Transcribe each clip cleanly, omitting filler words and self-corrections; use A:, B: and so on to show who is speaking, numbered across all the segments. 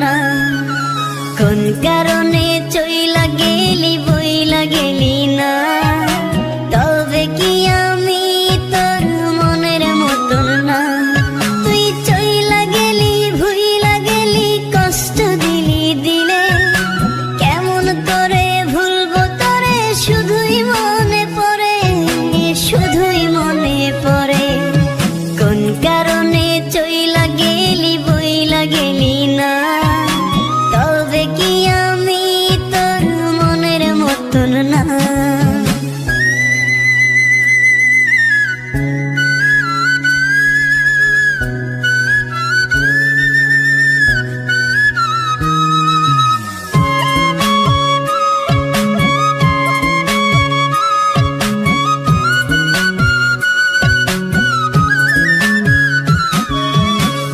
A: না। কোন কারণে চইলা গেলি বইলা গেলি না, তবে কি আমি তোর মনের মতন না। তুই চইলা গেলি ভুইলা গেলি কষ্ট দিলি দিলে, কেমন করে ভুলবো তোরে শুধুই মনে পড়ে, শুধুই মনে পড়ে। কোন কারণে চইলা গেলি বইলা গেলি না, তবে কি আমি তোর মনের মতন না।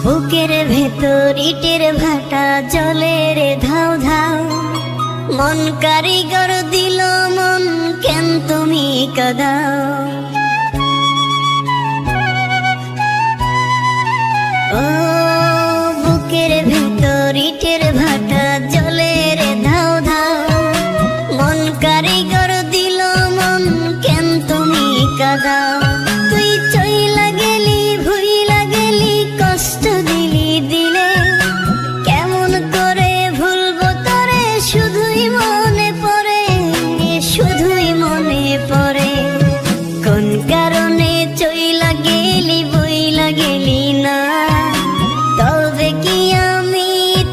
A: বুকের ভেতর ইটের ভাটা জলে রে ধাও ধাও, মন কারিগর দিল মন কেন তুমি কাঁদাও। ও বুকের ভেতর ইটের ভাটা জলে রে ধাও ধাও, মন কারিগর দিল মন কেন তুমি কাঁদাও। তুই চইলা গেলি ভুইলা গেলি কষ্ট দিলি দিলে, কেমন করে ভুলবো তোরে শুধুই মনে পড়ে, শুধুই মনে পড়ে। কোন কারণে চইলা গেলি বইলা গেলি না, তবে কি আমি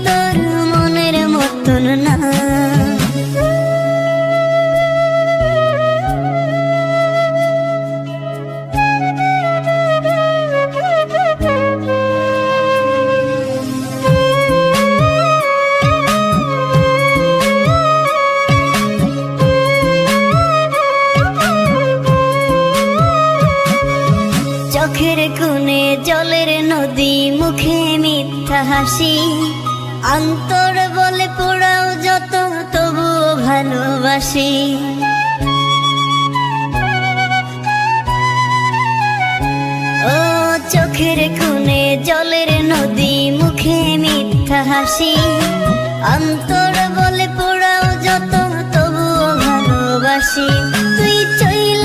A: তোর মনের মতন না। চোখের কোণে জলের নদী মুখে মিথ্যা হাসি, অন্তর বলে পোড়াও যত তবুও ভালোবাসি। ও চোখের কোণে জলের নদী মুখে মিথ্যা হাসি, অন্তর বলে পোড়াও যত তবুও ভালোবাসি। তুই চইলা